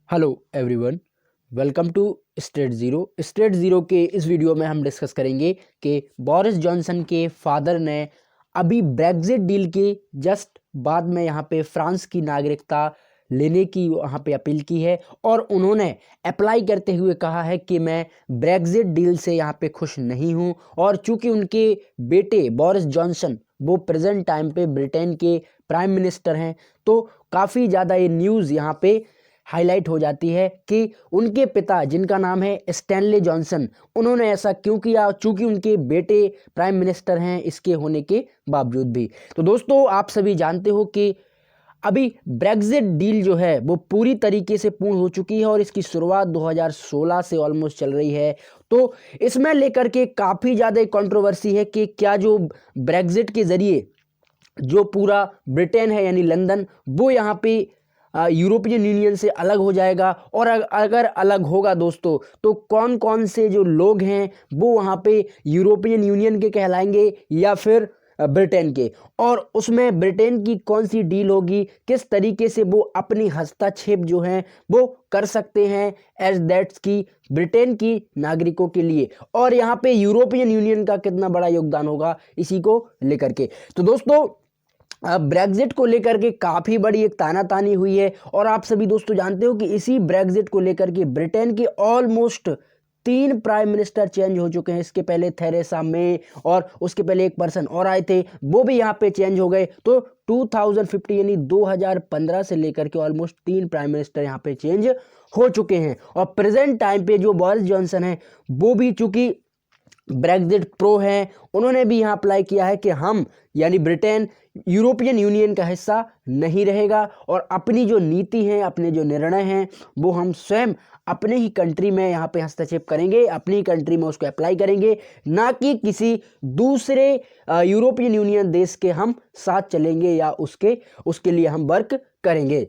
Hello everyone, welcome to state zero के इस video में हम डिस्कस करेंगे कि बोरिस जॉनसन के फादर ने अभी ब्रेग्जिट डील के जस्ट बाद में यहाँ पे फ्रांस की नागरिकता लेने की वहाँ पे अपील की है और उन्होंने अप्लाई करते हुए कहा है कि मैं ब्रेग्जिट डील से यहाँ पे खुश नहीं हूँ। और चूंकि उनके बेटे बोरिस जॉनसन वो प्रेजेंट टाइम पे ब्रिटेन के प्राइम मिनिस्टर हैं, तो काफ़ी ज़्यादा ये न्यूज़ यहाँ पे हाईलाइट हो जाती है कि उनके पिता जिनका नाम है स्टैनली जॉनसन, उन्होंने ऐसा क्यों किया, चूंकि उनके बेटे प्राइम मिनिस्टर हैं इसके होने के बावजूद भी। तो दोस्तों, आप सभी जानते हो कि अभी ब्रेग्जिट डील जो है वो पूरी तरीके से पूर्ण हो चुकी है और इसकी शुरुआत 2016 से ऑलमोस्ट चल रही है। तो इसमें लेकर के काफ़ी ज़्यादा कंट्रोवर्सी है कि क्या जो ब्रेग्जिट के ज़रिए जो पूरा ब्रिटेन है यानी लंदन, वो यहाँ पे यूरोपियन यूनियन से अलग हो जाएगा, और अगर अलग होगा दोस्तों तो कौन कौन से जो लोग हैं वो वहाँ पे यूरोपियन यूनियन के कहलाएंगे या फिर ब्रिटेन के, और उसमें ब्रिटेन की कौन सी डील होगी, किस तरीके से वो अपनी हस्तक्षेप जो है वो कर सकते हैं एज दैट्स की ब्रिटेन की नागरिकों के लिए, और यहाँ पे यूरोपियन यूनियन का कितना बड़ा योगदान होगा इसी को लेकर के। तो दोस्तों, ब्रेग्जिट को लेकर के काफ़ी बड़ी एक तानातानी हुई है, और आप सभी दोस्तों जानते हो कि इसी ब्रेग्जिट को लेकर के ब्रिटेन के ऑलमोस्ट 3 प्राइम मिनिस्टर चेंज हो चुके हैं। इसके पहले थेरेसा मे और उसके पहले एक पर्सन और आए थे, वो भी यहाँ पे चेंज हो गए। तो 2050 यानी 2015 से लेकर के ऑलमोस्ट 3 प्राइम मिनिस्टर यहाँ पे चेंज हो चुके हैं, और प्रेजेंट टाइम पे जो बोरिस जॉनसन है वो भी चूंकि ब्रेग्जिट प्रो हैं, उन्होंने भी यहाँ अप्लाई किया है कि हम यानी ब्रिटेन यूरोपियन यूनियन का हिस्सा नहीं रहेगा, और अपनी जो नीति है, अपने जो निर्णय हैं वो हम स्वयं अपने ही कंट्री में यहाँ पे हस्तक्षेप करेंगे, अपनी कंट्री में उसको अप्लाई करेंगे, ना कि किसी दूसरे यूरोपियन यूनियन देश के हम साथ चलेंगे या उसके लिए हम वर्क करेंगे।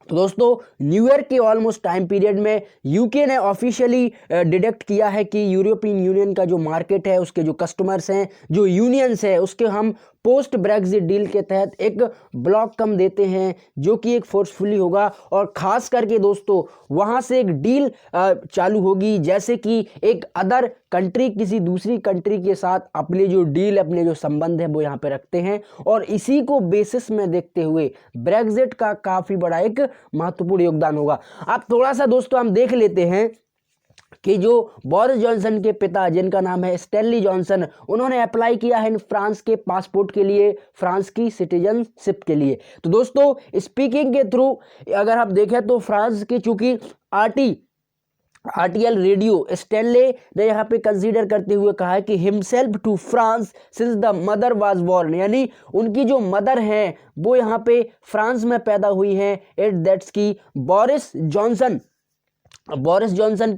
तो दोस्तों, न्यू ईयर के ऑलमोस्ट टाइम पीरियड में यूके ने ऑफिशियली डिडक्ट किया है कि यूरोपियन यूनियन का जो मार्केट है, उसके जो कस्टमर्स हैं, जो यूनियंस है, उसके हम पोस्ट ब्रेग्जिट डील के तहत एक ब्लॉक कम देते हैं, जो कि एक फोर्सफुली होगा, और ख़ास करके दोस्तों वहाँ से एक डील चालू होगी, जैसे कि एक अदर कंट्री किसी दूसरी कंट्री के साथ अपने जो डील, अपने जो संबंध है वो यहाँ पे रखते हैं, और इसी को बेसिस में देखते हुए ब्रेग्जिट का काफ़ी बड़ा एक महत्वपूर्ण योगदान होगा। अब थोड़ा सा दोस्तों हम देख लेते हैं कि जो बोरिस जॉनसन के पिता जिनका नाम है स्टैनली जॉनसन, उन्होंने अप्लाई किया है फ्रांस के पासपोर्ट के लिए, फ्रांस की सिटीजनशिप के लिए। तो दोस्तों, स्पीकिंग के थ्रू अगर आप देखें तो फ्रांस की चूंकि आरटीएल रेडियो स्टैनले ने यहाँ पे कंसीडर करते हुए कहा है कि himself to France since the mother was born, यानी उनकी जो मदर हैं वो यहाँ पे फ्रांस में पैदा हुई हैं। Eight that's key Boris Johnson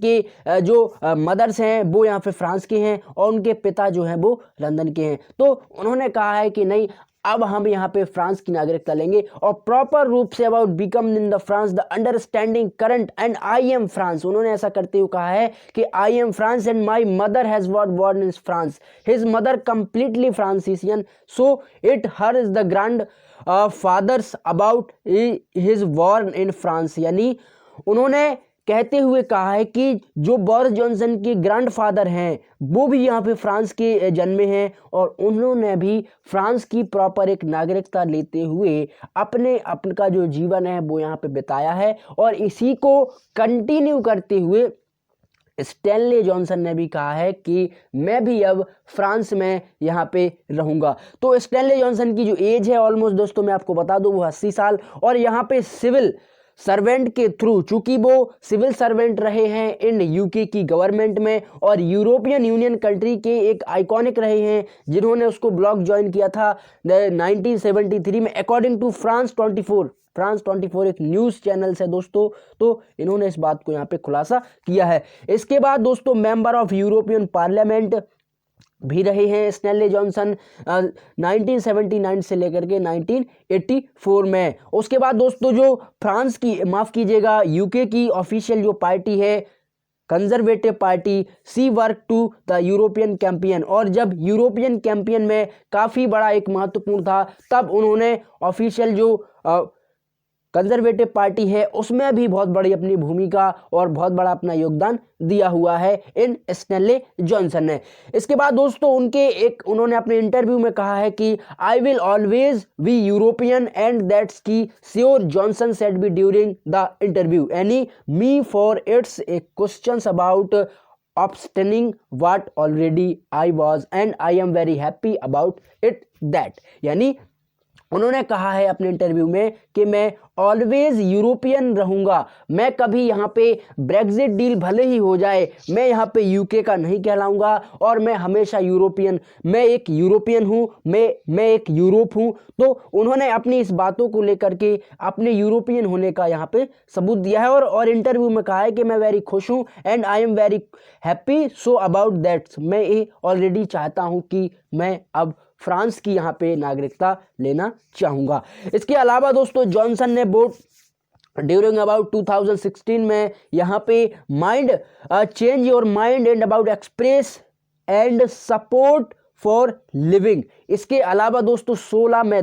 के जो मदर्स हैं वो यहाँ पे फ्रांस के हैं, और उनके पिता जो हैं वो लंदन के हैं। तो उन्होंने कहा है कि नहीं, अब हम यहाँ पे फ्रांस की नागरिकता लेंगे, और प्रॉपर रूप से about become in the France the understanding current and I am France, उन्होंने ऐसा करते हुए कहा है कि I am France and my mother has what born in France, his mother completely फ्रांसीसियन, so it her is the grandfathers about his born in France, यानी उन्होंने कहते हुए कहा है कि जो बोरिस जॉनसन के ग्रैंडफादर हैं वो भी यहाँ पे फ्रांस के जन्मे हैं, और उन्होंने भी फ्रांस की प्रॉपर एक नागरिकता लेते हुए अपने का जो जीवन है वो यहाँ पे बिताया है, और इसी को कंटिन्यू करते हुए स्टैनली जॉनसन ने भी कहा है कि मैं भी अब फ्रांस में यहाँ पे रहूँगा। तो स्टैनली जॉनसन की जो एज है ऑलमोस्ट दोस्तों मैं आपको बता दूँ वो 80 साल, और यहाँ पे सिविल सर्वेंट के थ्रू, चूंकि वो सिविल सर्वेंट रहे हैं इन यूके की गवर्नमेंट में, और यूरोपियन यूनियन कंट्री के एक आइकॉनिक रहे हैं जिन्होंने उसको ब्लॉक ज्वाइन किया था 1973 में, अकॉर्डिंग टू फ्रांस 24 एक न्यूज़ चैनल है दोस्तों। तो इन्होंने इस बात को यहाँ पे खुलासा किया है। इसके बाद दोस्तों मेंबर ऑफ यूरोपियन पार्लियामेंट भी रहे हैं स्टैनली जॉनसन 1979 से लेकर के 1984 में। उसके बाद दोस्तों जो फ्रांस की, माफ़ कीजिएगा, यूके की ऑफिशियल जो पार्टी है Conservative Party, she work to the European campaign, और जब यूरोपियन कैंपियन में काफ़ी बड़ा एक महत्वपूर्ण था, तब उन्होंने ऑफिशियल जो कंजर्वेटिव पार्टी है उसमें भी बहुत बड़ी अपनी भूमिका और बहुत बड़ा अपना योगदान दिया हुआ है इन स्टैनली जॉनसन ने। इसके बाद दोस्तों उन्होंने अपने इंटरव्यू में कहा है कि I will always be European and that's key sure Johnson said be during the interview any me for it's a questions about abstaining what already I was and I am very happy about it that। यानी उन्होंने कहा है अपने interview में कि मैं always European रहूंगा, मैं कभी यहाँ पे ब्रेग्जिट डील भले ही हो जाए मैं यहाँ पे यूके का नहीं कहलाऊंगा और मैं हमेशा मैं एक यूरोपियन हूँ, मैं एक यूरोप हूँ। तो उन्होंने अपनी इस बातों को लेकर के अपने यूरोपियन होने का यहाँ पे सबूत दिया है और इंटरव्यू में कहा है कि मैं वेरी खुश हूँ and I am very happy so about that. मैं ये ऑलरेडी चाहता हूँ कि मैं अब फ्रांस की यहाँ पे नागरिकता लेना चाहूँगा। इसके अलावा दोस्तों जॉनसन ने ड्यूरिंग अबाउट 2016 में यहाँ पे mind change your mind and about express and support for living. इसके अलावा दोस्तों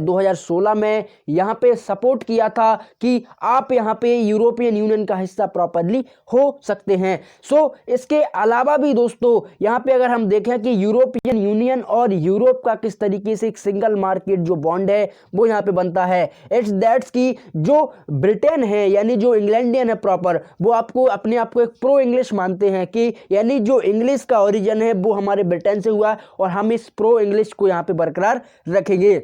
2016 में यहाँ पे सपोर्ट किया था कि आप यहाँ पे यूरोपियन यूनियन का हिस्सा प्रॉपरली हो सकते हैं। इसके अलावा भी दोस्तों यहाँ पे अगर हम देखें कि यूरोपियन यूनियन और यूरोप का किस तरीके से एक सिंगल मार्केट जो बॉन्ड है वो यहाँ पे बनता है। इट्स दैट्स की जो ब्रिटेन है यानी जो इंग्लैंडियन है प्रॉपर वो अपने आप को एक प्रो इंग्लिश मानते हैं कि यानी जो इंग्लिश का ओरिजिन है वो हमारे ब्रिटेन से हुआ और हम इस प्रो इंग्लिश को यहाँ पे बरकरार रखेंगे।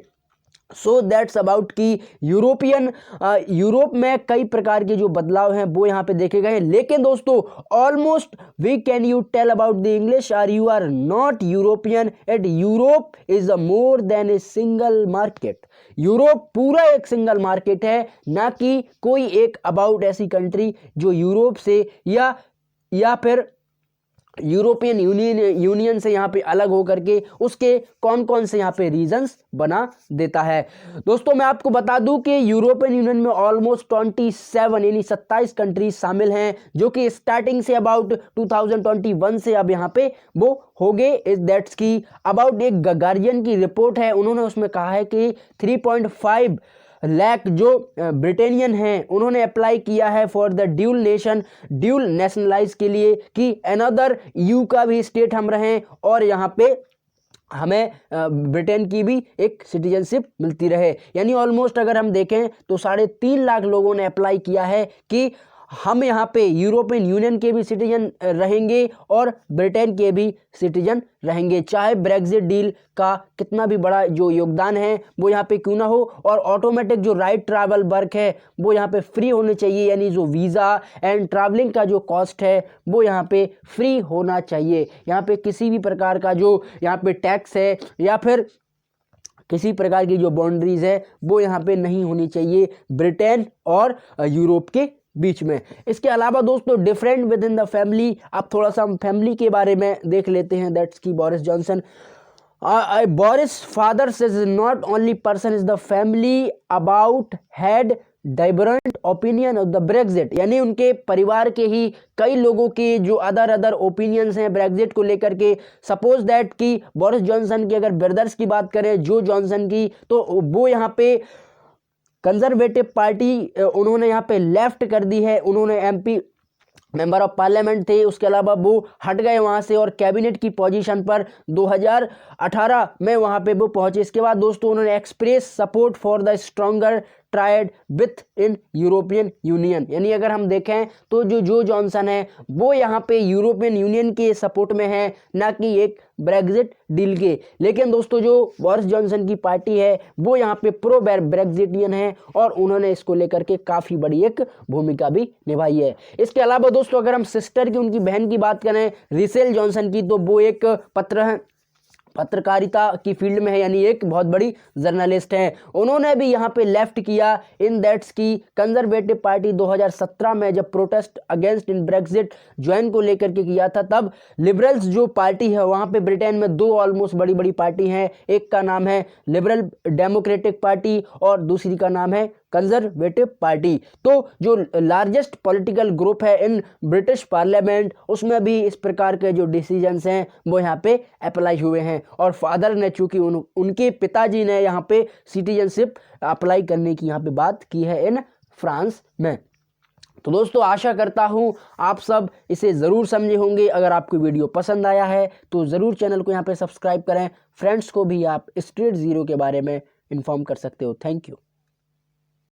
सो दैट्स अबाउट कि यूरोप में कई प्रकार के जो बदलाव हैं वो यहाँ पे देखे गए हैं। लेकिन दोस्तों almost we can you tell about the English are you are not European at Europe is a more than a single market. Europe पूरा एक सिंगल मार्केट है, ना कि कोई एक अबाउट ऐसी कंट्री जो यूरोप से या फिर यूरोपियन यूनियन से यहाँ पे अलग होकर के उसके कौन कौन से यहाँ पे रीजंस बना देता है। दोस्तों मैं आपको बता दूं कि यूरोपियन यूनियन में ऑलमोस्ट 27 यानी 27 कंट्रीज शामिल हैं जो कि स्टार्टिंग से अबाउट 2021 से अब यहाँ पे वो हो गए। इस दैट्स की अबाउट एक गार्जियन की रिपोर्ट है, उन्होंने उसमें कहा है कि 3.5 लाख जो ब्रिटेनियन हैं उन्होंने अप्लाई किया है फॉर द ड्यूल नेशनलाइज के लिए कि अनदर यू का भी स्टेट हम रहें और यहाँ पे हमें ब्रिटेन की भी एक सिटीजनशिप मिलती रहे। यानी ऑलमोस्ट अगर हम देखें तो 3.5 लाख लोगों ने अप्लाई किया है कि हम यहाँ पे यूरोपियन यूनियन के भी सिटीजन रहेंगे और ब्रिटेन के भी सिटीजन रहेंगे, चाहे ब्रेग्जिट डील का कितना भी बड़ा जो योगदान है वो यहाँ पे क्यों ना हो। और ऑटोमेटिक जो राइट ट्रैवल वर्क है वो यहाँ पे फ्री होने चाहिए, यानी जो वीज़ा एंड ट्रैवलिंग का जो कॉस्ट है वो यहाँ पे फ्री होना चाहिए। यहाँ पे किसी भी प्रकार का जो यहाँ पे टैक्स है या फिर किसी प्रकार की जो बाउंड्रीज है वो यहाँ पे नहीं होनी चाहिए ब्रिटेन और यूरोप के बीच में। इसके अलावा दोस्तों different with in the family, अब थोड़ा सा हम फैमिली के बारे में देख लेते हैं। That's key Boris Johnson Boris father says not only person is the family about had divergent opinion of the Brexit, यानी उनके परिवार के ही कई लोगों के जो अदर ओपिनियंस हैं ब्रेग्जिट को लेकर के। सपोज दैट कि बोरिस जॉनसन की अगर ब्रदर्स की बात करें जो जॉनसन की, तो वो यहाँ पे कंजर्वेटिव पार्टी उन्होंने यहाँ पे लेफ्ट कर दी है, उन्होंने एमपी मेंबर ऑफ पार्लियामेंट थे, उसके अलावा वो हट गए वहाँ से और कैबिनेट की पोजीशन पर 2018 में वहाँ पे वो पहुँचे। इसके बाद दोस्तों उन्होंने express support for the stronger tried with in European union, यानी अगर हम देखें तो जो जॉनसन है वो यहाँ पे यूरोपियन यूनियन के सपोर्ट में है, ना कि एक ब्रेग्जिट डील के। लेकिन दोस्तों जो बोरिस जॉनसन की पार्टी है वो यहाँ पे प्रो ब्रेग्जिटियन है और उन्होंने इसको लेकर के काफ़ी बड़ी एक भूमिका भी निभाई है। इसके अलावा दोस्तों अगर हम सिस्टर की, उनकी बहन की बात करें रेचेल जॉनसन की, तो वो एक पत्रकारिता की फील्ड में है, यानी एक बहुत बड़ी जर्नलिस्ट हैं। उन्होंने भी यहाँ पे लेफ्ट किया इन दैट्स की कंजर्वेटिव पार्टी 2017 में जब प्रोटेस्ट अगेंस्ट इन ब्रेग्जिट ज्वाइन को लेकर के किया था, तब लिबरल्स जो पार्टी है वहाँ पे ब्रिटेन में दो ऑलमोस्ट बड़ी पार्टी हैं, एक का नाम है लिबरल डेमोक्रेटिक पार्टी और दूसरी का नाम है कंजर्वेटिव पार्टी। तो जो लार्जेस्ट पॉलिटिकल ग्रुप है इन ब्रिटिश पार्लियामेंट, उसमें भी इस प्रकार के जो डिसीजंस हैं वो यहाँ पे अप्लाई हुए हैं। और फादर ने चूंकि उनके पिताजी ने यहाँ पे सिटीजनशिप अप्लाई करने की यहाँ पे बात की है इन फ्रांस में। तो दोस्तों आशा करता हूँ आप सब इसे ज़रूर समझे होंगे। अगर आपको वीडियो पसंद आया है तो ज़रूर चैनल को यहाँ पे सब्सक्राइब करें। फ्रेंड्स को भी आप स्ट्रेट ज़ीरो के बारे में इन्फॉर्म कर सकते हो। Thank you.